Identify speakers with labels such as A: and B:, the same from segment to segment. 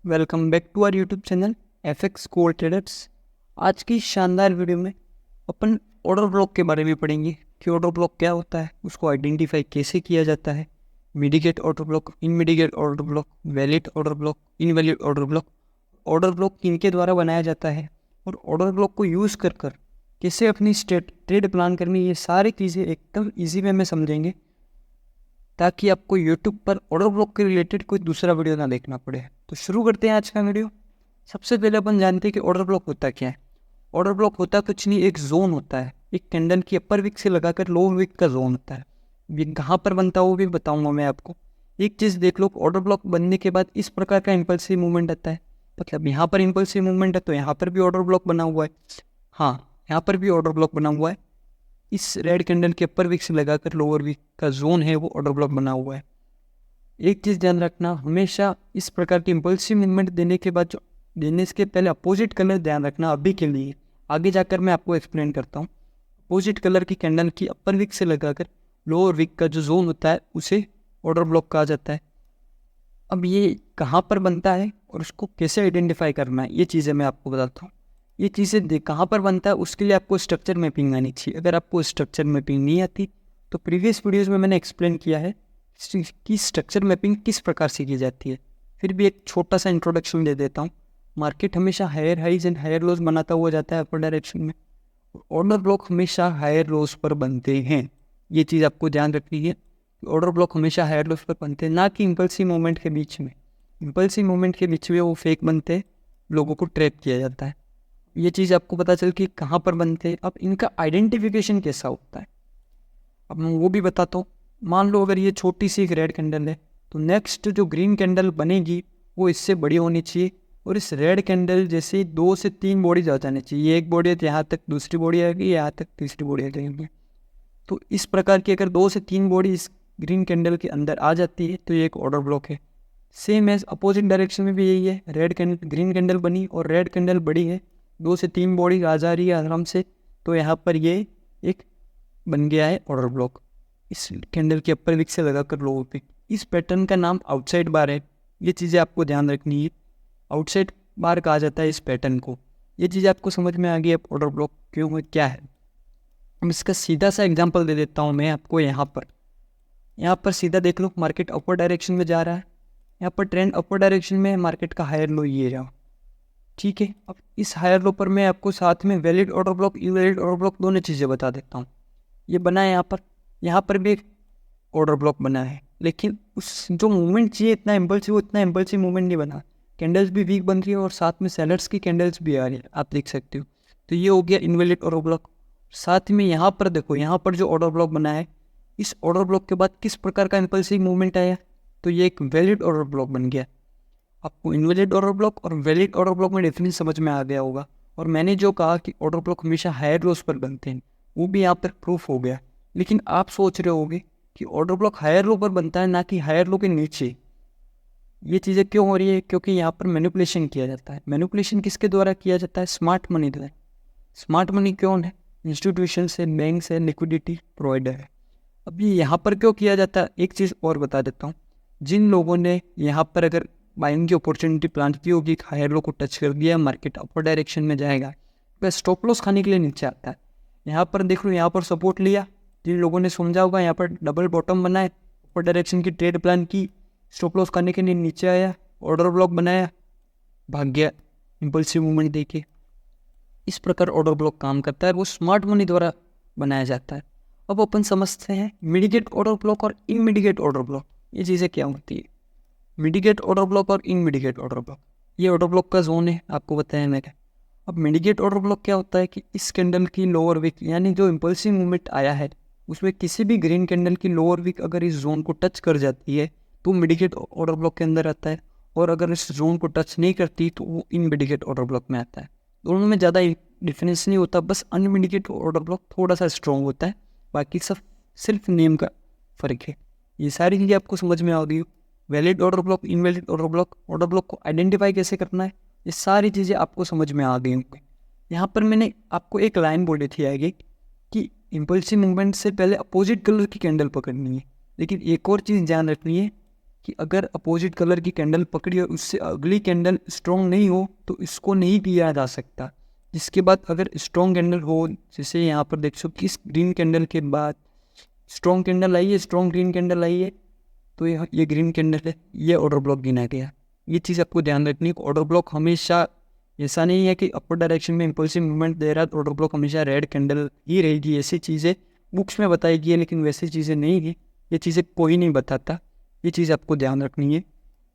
A: Welcome back to our YouTube channel FX gold traders. आज की शानदार वीडियो में अपन ऑर्डर ब्लॉक के बारे में पढ़ेंगे कि ऑर्डर ब्लॉक क्या होता है, उसको आइडेंटिफाई कैसे किया जाता है, mitigate order block, unmitigated order block, valid order block, invalid order block किनके द्वारा बनाया जाता है और ऑर्डर ब्लॉक को यूज़ कर कैसे अपनी ट्रेड प्लान करनी, ये सारी चीज़ें एकदम ईजी वे में समझेंगे ताकि आपको यूट्यूब पर ऑर्डर ब्लॉक के रिलेटेड कोई दूसरा वीडियो ना देखना पड़े। तो शुरू करते हैं आज का वीडियो। सबसे पहले अपन जानते हैं कि ऑर्डर ब्लॉक होता क्या है। ऑर्डर ब्लॉक होता कुछ नहीं, एक जोन होता है, एक कैंडल की अपर विक से लगाकर लोअर विक का जोन होता है। ये कहाँ पर बनता है वो भी बताऊंगा मैं आपको। एक चीज़ देख लो, ऑर्डर ब्लॉक बनने के बाद इस प्रकार का इम्पल्सिव मूवमेंट आता है, मतलब यहाँ पर इम्पल्सिव मूवमेंट है तो यहाँ पर भी ऑर्डर ब्लॉक बना हुआ है। हाँ, यहाँ पर भी ऑर्डर ब्लॉक बना हुआ है। इस रेड कैंडल के अपर विक से लगाकर लोअर विक का जोन है वो ऑर्डर ब्लॉक बना हुआ है। एक चीज़ ध्यान रखना, हमेशा इस प्रकार की इम्पल्सिव मूवमेंट देने के बाद देने के पहले अपोजिट कलर ध्यान रखना। अभी के लिए आगे जाकर मैं आपको एक्सप्लेन करता हूँ। अपोजिट कलर की कैंडल की अपर विक से लगाकर लोअर विक का जो जोन होता है उसे ऑर्डर ब्लॉक कहा जाता है। अब ये कहाँ पर बनता है और उसको कैसे आइडेंटिफाई करना है, ये चीज़ें मैं आपको बताता हूँ। ये चीज़ें कहाँ पर बनता है उसके लिए आपको स्ट्रक्चर मैपिंग आनी चाहिए। अगर आपको स्ट्रक्चर मैपिंग नहीं आती तो प्रीवियस वीडियोज़ में मैंने एक्सप्लेन किया है कि स्ट्रक्चर मैपिंग किस प्रकार से की जाती है। फिर भी एक छोटा सा इंट्रोडक्शन दे देता हूँ। मार्केट हमेशा higher highs and higher lows बनाता हुआ जाता है अपर डायरेक्शन में। ऑर्डर ब्लॉक हमेशा हायर लोज पर बनते हैं, ये चीज़ आपको ध्यान रखनी है। ऑर्डर ब्लॉक हमेशा हायर लोज पर बनते हैं, ना कि इम्पल्सिव मूवमेंट के बीच में। इम्पल्सिव मूवमेंट के बीच में वो फेक बनते हैं, लोगों को ट्रैप किया जाता है। ये चीज़ आपको पता चल कि कहाँ पर बनते हैं। अब इनका आइडेंटिफिकेशन कैसा होता है अब मैं वो भी बताता हूँ। मान लो अगर ये छोटी सी एक रेड कैंडल है तो नेक्स्ट जो ग्रीन कैंडल बनेगी वो इससे बड़ी होनी चाहिए, और इस रेड कैंडल जैसे 2 से 3 बॉडीज आ जानी चाहिए। एक बॉडी है तो यहाँ तक दूसरी बॉडी आएगी, यहाँ तक तीसरी बॉडी आ जाएगी। तो इस प्रकार की अगर 2 से 3 बॉडी इस ग्रीन कैंडल के अंदर आ जाती है तो ये एक ऑर्डर ब्लॉक है। सेम एज अपोजिट डायरेक्शन में भी यही है, रेड कैंडल ग्रीन कैंडल बनी और रेड कैंडल बड़ी है, 2 से 3 बॉडी आ जा रही है आराम से, तो यहाँ पर ये एक बन गया है ऑर्डर ब्लॉक। इस कैंडल के अपर विक से लगाकर लोअर विक, इस पैटर्न का नाम आउटसाइड बार है। ये चीज़ें आपको ध्यान रखनी है, आउटसाइड बार कहा जाता है इस पैटर्न को। ये चीज़ आपको समझ में आ गई अब ऑर्डर ब्लॉक क्यों है, क्या है। अब इसका सीधा सा एग्जांपल दे देता हूँ मैं आपको। यहाँ पर सीधा देख लो, मार्केट अपर डायरेक्शन में जा रहा है, यहाँ पर ट्रेंड अपर डायरेक्शन में है, मार्केट का हायर लो ये रहा, ठीक है। अब इस हायर लो पर मैं आपको साथ में valid order block, invalid order block दोनों चीज़ें बता देता हूँ। ये बना है यहाँ पर भी एक ऑर्डर ब्लॉक बना है, लेकिन उस जो मूवमेंट चाहिए इतना इम्पल्सिव मूवमेंट नहीं बना। कैंडल्स भी वीक बन रही है और साथ में सेलर्स की कैंडल्स भी आ रही है, आप देख सकते हो। तो ये हो गया इनवैलिड ऑर्डर ब्लॉक। साथ में यहाँ पर देखो, यहाँ पर जो ऑर्डर ब्लॉक बना है, इस ऑर्डर ब्लॉक के बाद किस प्रकार का इम्पल्सिव मूवमेंट आया, तो ये एक वैलिड ऑर्डर ब्लॉक बन गया। आपको इनवैलिड ऑर्डर ब्लॉक और वैलिड ऑर्डर ब्लॉक में डिफरेंस समझ में आ गया होगा। और मैंने जो कहा कि ऑर्डर ब्लॉक हमेशा हायर लोज पर बनते हैं वो भी यहाँ पर प्रूफ हो गया। लेकिन आप सोच रहे होगे कि ऑर्डर ब्लॉक हायर लो पर बनता है ना कि हायर लो के नीचे। ये चीज़ें क्यों हो रही है, क्योंकि यहाँ पर मैनिपुलेशन किया जाता है। मैनिपुलेशन किसके द्वारा किया जाता है, स्मार्ट मनी द्वारा। स्मार्ट मनी कौन है, इंस्टीट्यूशन से, बैंक से, लिक्विडिटी प्रोवाइडर है। अब ये यहाँ पर क्यों किया जाता है, एक चीज़ और बता देता हूँ। जिन लोगों ने यहाँ पर अगर बाइंग की अपॉर्चुनिटी प्लांट की होगी, हायर लो को टच कर दिया, मार्केट अपर डायरेक्शन में जाएगा, तो स्टॉप लॉस खाने के लिए नीचे आता है। यहाँ पर देख लो, यहाँ पर सपोर्ट लिया, जिन लोगों ने समझा होगा, यहाँ पर डबल बॉटम बनाए, अपर डायरेक्शन की ट्रेड प्लान की, स्टॉप लॉस खाने के लिए नीचे आया, ऑर्डर ब्लॉक बनाया, भाग गया इम्पल्सिव मूवमेंट देके। इस प्रकार ऑर्डर ब्लॉक काम करता है, वो स्मार्ट मनी द्वारा बनाया जाता है। अब अपन समझते हैं मिटिगेट ऑर्डर ब्लॉक और इनमिटिगेट ऑर्डर ब्लॉक, ये चीज़ें क्या होती है। मिटिगेट ऑर्डर ब्लॉक और इनमिटिगेट ऑर्डर ब्लॉक, ये ऑर्डर ब्लॉक का जोन है, आपको बताया मैंने। अब मिटिगेट ऑर्डर ब्लॉक क्या होता है कि इस कैंडल की लोअर विक, यानी जो इम्पल्सिव मूवमेंट आया है उसमें किसी भी ग्रीन कैंडल की लोअर विक अगर इस जोन को टच कर जाती है तो मिटिगेट ऑर्डर ब्लॉक के अंदर आता है, और अगर इस जोन को टच नहीं करती तो वो इनमिटिगेट ऑर्डर ब्लॉक में आता है। दोनों में ज़्यादा डिफरेंस नहीं होता, बस अनमिटिगेट ऑर्डर ब्लॉक थोड़ा सा स्ट्रॉन्ग होता है, बाकी सब सिर्फ नेम का फ़र्क है। ये सारी चीज़ें आपको समझ में आ गई। Valid order block, invalid order block को आइडेंटिफाई कैसे करना है, ये सारी चीज़ें आपको समझ में आ गई होंगी। यहाँ पर मैंने आपको एक लाइन बोली थी आएगी कि इम्पल्सिव मूवमेंट से पहले अपोजिट कलर की कैंडल पकड़नी है। लेकिन एक और चीज़ ध्यान रखनी है कि अगर अपोजिट कलर की कैंडल पकड़ी और उससे अगली कैंडल स्ट्रॉन्ग नहीं हो तो इसको नहीं लिया जा सकता। जिसके बाद अगर स्ट्रॉन्ग कैंडल हो, जैसे यहाँ पर देख सकते इस ग्रीन कैंडल के बाद स्ट्रॉन्ग कैंडल आई है, स्ट्रॉन्ग ग्रीन कैंडल आई है, तो ये ग्रीन कैंडल है, ये ऑर्डर ब्लॉक गिना गया। ये चीज़ आपको ध्यान रखनी है। ऑर्डर ब्लॉक हमेशा ऐसा नहीं है कि अपर डायरेक्शन में इम्पल्सिव मूवमेंट दे रहा है तो ऑर्डर ब्लॉक हमेशा रेड कैंडल ही रहेगी। ऐसी चीज़ें बुक्स में बताई गई है लेकिन वैसी चीज़ें नहीं है, ये चीज़ें कोई नहीं बताता। ये चीज़ आपको ध्यान रखनी है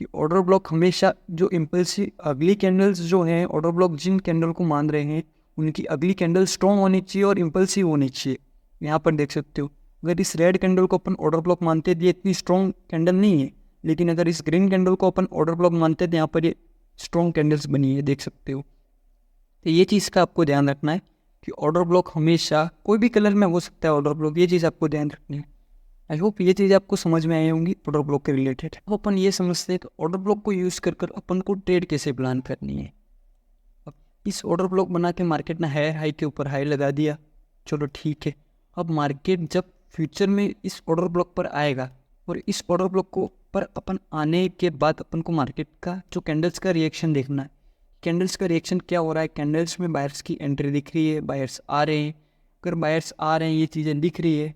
A: कि ऑर्डर ब्लॉक हमेशा जो इम्पल्सिव अगली कैंडल्स जो हैं, ऑर्डर ब्लॉक जिन कैंडल को मान रहे हैं उनकी अगली कैंडल स्ट्रॉन्ग होनी चाहिए और इम्पल्सिव होनी चाहिए। यहाँ पर देख सकते हो अगर इस रेड कैंडल को अपन ऑर्डर ब्लॉक मानते हैं तो ये इतनी स्ट्रॉन्ग कैंडल नहीं है, लेकिन अगर इस ग्रीन कैंडल को अपन ऑर्डर ब्लॉक मानते हैं तो यहाँ पर ये स्ट्रॉन्ग कैंडल्स बनी है, देख सकते हो। तो ये चीज़ का आपको ध्यान रखना है कि ऑर्डर ब्लॉक हमेशा कोई भी कलर में हो सकता है ऑर्डर ब्लॉक, ये चीज़ आपको ध्यान रखनी है। आई होप ये चीज़ आपको समझ में आई होंगी ऑर्डर ब्लॉक के रिलेटेड। अब अपन ये समझते हैं कि ऑर्डर ब्लॉक को यूज़ कर अपन को ट्रेड कैसे प्लान करनी है। अब इस ऑर्डर ब्लॉक बना के मार्केट ने हाई के ऊपर हाई लगा दिया, चलो ठीक है। अब मार्केट जब फ्यूचर में इस ऑर्डर ब्लॉक पर आएगा और इस ऑर्डर ब्लॉक को पर अपन आने के बाद अपन को मार्केट का जो कैंडल्स का रिएक्शन देखना है। कैंडल्स का रिएक्शन क्या हो रहा है, कैंडल्स में बायर्स की एंट्री दिख रही है, बायर्स आ रहे हैं। अगर बायर्स आ रहे हैं, ये चीज़ें दिख रही है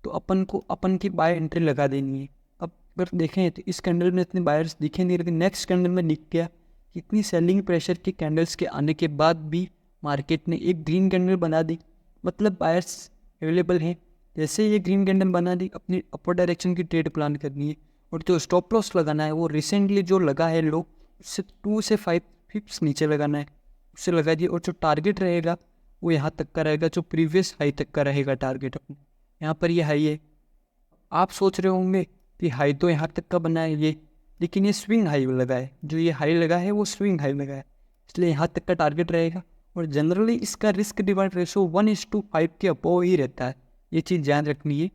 A: तो अपन को अपन की बाय एंट्री लगा देनी है। अब अगर देखें तो इस कैंडल में इतने बायर्स दिखे नहीं, लेकिन नेक्स्ट कैंडल में दिख गया। इतनी सेलिंग प्रेशर की कैंडल्स के आने के बाद भी मार्केट ने एक ग्रीन कैंडल बना दी, मतलब बायर्स अवेलेबल हैं। जैसे ये ग्रीन कैंडल बना दी, अपनी अपर डायरेक्शन की ट्रेड प्लान करनी है। और जो स्टॉप लॉस लगाना है वो रिसेंटली जो लगा है लो, उससे 2 से 5 पिप्स नीचे लगाना है, उससे लगा दिए। और जो टारगेट रहेगा वो यहाँ तक का रहेगा, जो प्रीवियस हाई तक का रहेगा टारगेट अपने। यहाँ पर ये हाई है, आप सोच रहे होंगे कि हाई तो यहाँ तक का बना है ये, लेकिन ये स्विंग हाई लगा है। जो ये हाई लगा है वो स्विंग हाई लगा है, इसलिए यहाँ तक का टारगेट रहेगा। और जनरली इसका रिस्क रिवार्ड रेशो 1:5 के अबव ही रहता है। ये चीज़ ध्यान रखनी है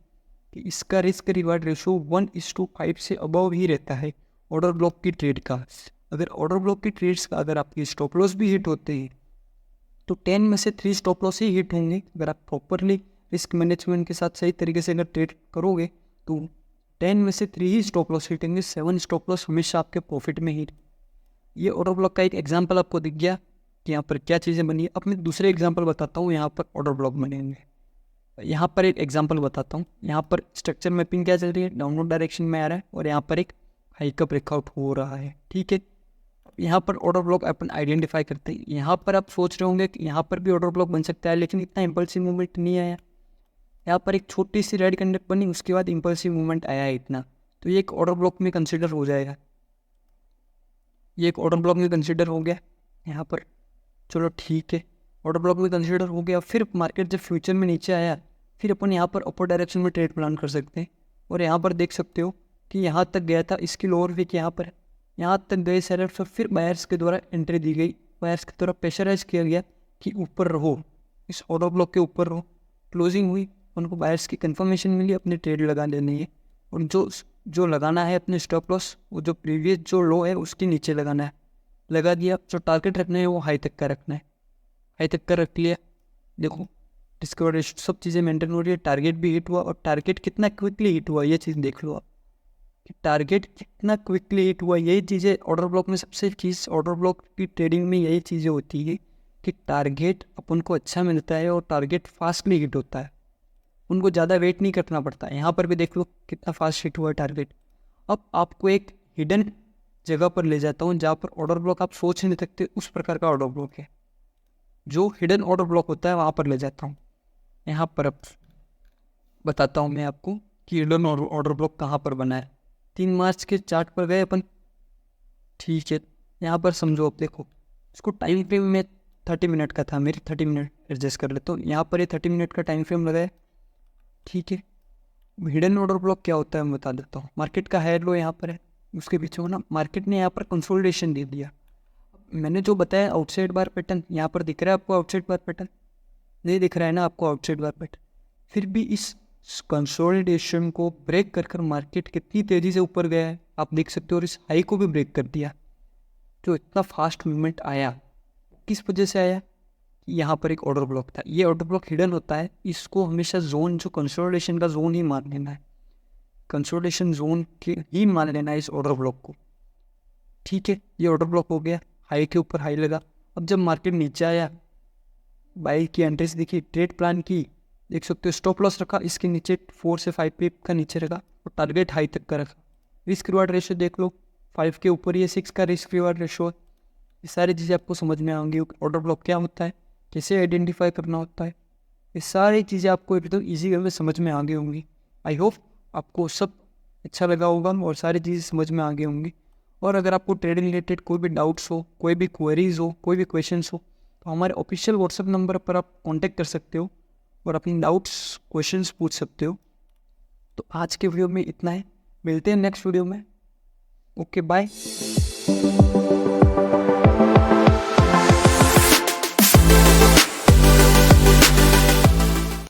A: कि इसका रिस्क रिवार्ड रेशो 1:5 से अबव ही रहता है ऑर्डर ब्लॉक की ट्रेड का। अगर ऑर्डर ब्लॉक की ट्रेड्स का अगर आपकी स्टॉप लॉस भी हिट होते हैं तो 10 में से 3 स्टॉप लॉस ही हिट होंगे। अगर आप प्रॉपरली रिस्क मैनेजमेंट के साथ सही तरीके से अगर ट्रेड करोगे तो 10 में से 3 ही स्टॉप लॉस हिटेंगे, 7 स्टॉप लॉस हमेशा आपके प्रॉफिट में ही। ये ऑर्डर ब्लॉक का एक एग्जांपल आपको दिख गया कि यहाँ पर क्या चीज़ें बनी है। अब मैं दूसरे एग्जांपल बताता हूँ यहाँ पर ऑर्डर ब्लॉक बनेंगे। यहाँ पर एक एग्जांपल बताता हूँ। यहाँ पर स्ट्रक्चर मैपिंग क्या चल रही है, डाउनवर्ड डायरेक्शन में आ रहा है और यहाँ पर एक हाई का ब्रेकआउट हो रहा है, ठीक है। यहाँ पर ऑर्डर ब्लॉक अपन आइडेंटिफाई करते हैं। यहाँ पर आप सोच रहे होंगे कि यहाँ पर भी ऑर्डर ब्लॉक बन सकता है, लेकिन इतना इम्पल्सिव मूवमेंट नहीं आया। यहाँ पर एक छोटी सी रेड कैंडल बनी, उसके बाद इम्पल्सिव मूवमेंट आया है इतना, तो ये एक ऑर्डर ब्लॉक में कंसिडर हो जाएगा। ये एक ऑर्डर ब्लॉक में कंसिडर हो गया यहाँ पर, चलो ठीक है, ऑर्डर ब्लॉक में कंसिडर हो गया। फिर मार्केट जब फ्यूचर में नीचे आया, फिर अपन यहाँ पर अपर डायरेक्शन में ट्रेड प्लान कर सकते हैं। और यहाँ पर देख सकते हो कि यहाँ तक गया था, इसकी लोअर वीक यहाँ तक गए सेलर, फिर बायर्स के द्वारा एंट्री दी गई, बायर्स की द्वारा प्रेशराइज किया गया कि ऊपर रहो, इस ऑर्डर ब्लॉक के ऊपर रहो। क्लोजिंग हुई, उनको बायर्स की कंफर्मेशन मिली, अपनी ट्रेड लगा लेनी है। और जो लगाना है अपने स्टॉप लॉस, वो जो प्रीवियस जो लो है उसके नीचे लगाना है, लगा दिया। जो टारगेट रखना है वो हाई तक का रखना है, हाई तक का रख लिया। देखो डिस्कवर सब चीज़ें मेंटेन हो रही है, टारगेट भी हिट हुआ। और टारगेट कितना क्विकली हिट हुआ ये चीज़ देख लो आप, कि टारगेट कितना क्विकली हिट हुआ। यही चीज़ें ऑर्डर ब्लॉक में सबसे चीज़, ऑर्डर ब्लॉक की ट्रेडिंग में यही चीज़ें होती है कि टारगेट अपन को अच्छा मिलता है और टारगेट फास्टली हिट होता है, उनको ज़्यादा वेट नहीं करना पड़ता। यहाँ पर भी देख लो कितना फास्ट हिट हुआ है टारगेट। अब आपको एक हिडन जगह पर ले जाता हूँ जहाँ पर ऑर्डर ब्लॉक आप सोच नहीं सकते, उस प्रकार का ऑर्डर ब्लॉक है। जो हिडन ऑर्डर ब्लॉक होता है वहाँ पर ले जाता हूँ। यहाँ पर अब बताता हूँ मैं आपको कि हिडन ऑर्डर ब्लॉक कहाँ पर बना है। 3 मार्च के चार्ट पर गए अपन, ठीक है। यहाँ पर समझो, अब देखो इसको टाइम फ्रेम में 30 मिनट का था, मेरी 30 मिनट एडजस्ट कर लेता हूँ। यहाँ पर ये 30 मिनट का टाइम फ्रेम लगाए, ठीक है। हिडन ऑर्डर ब्लॉक क्या होता है मैं बता देता हूँ। मार्केट का हायर लो यहाँ पर है, उसके पीछे हो ना, मार्केट ने यहाँ पर कंसोलिडेशन दे दिया। मैंने जो बताया आउटसाइड बार पैटर्न, यहाँ पर दिख रहा है आपको आउटसाइड बार पैटर्न? नहीं दिख रहा है ना आपको आउटसाइड बार पैटर्न। फिर भी इस कंसोलिडेशन को ब्रेक कर मार्केट कितनी तेज़ी से ऊपर गया है आप देख सकते हो, और इस हाई को भी ब्रेक कर दिया। जो इतना फास्ट मूवमेंट आया किस वजह से आया? यहाँ पर एक ऑर्डर ब्लॉक था। ये ऑर्डर ब्लॉक हिडन होता है, इसको हमेशा जोन, जो कंसोलिडेशन का जोन ही मान लेना है। कंसोलिडेशन जोन के ही मान लेना है इस ऑर्डर ब्लॉक को। ठीक है, ये ऑर्डर ब्लॉक हो गया, हाई के ऊपर हाई लगा। अब जब मार्केट नीचे आया, बाई की एंट्रीज देखी, ट्रेड प्लान की, देख सकते हो स्टॉप लॉस रखा इसके नीचे 4 से 5 पिप का नीचे रखा और टारगेट हाई तक का रखा। रिस्क रिवार्ड रेशियो देख लो, 5 के ऊपर ये 6 का रिस्क रिवार्ड रेशियो। ये सारी चीज़ें आपको समझ में आएंगी, ऑर्डर ब्लॉक क्या होता है, कैसे आइडेंटिफाई करना होता है, ये सारी चीज़ें आपको एकदम ईजी वे में समझ में आ गई होंगी। आई होप आपको सब अच्छा लगा होगा और सारी चीज़ें समझ में आ गई होंगी। और अगर आपको ट्रेडिंग रिलेटेड कोई भी डाउट्स हो, कोई भी क्वेरीज हो, कोई भी क्वेश्चंस हो, तो हमारे ऑफिशियल व्हाट्सएप नंबर पर आप कांटेक्ट कर सकते हो और अपनी डाउट्स क्वेश्चंस पूछ सकते हो। तो आज के वीडियो में इतना है, मिलते हैं नेक्स्ट वीडियो में। Okay bye.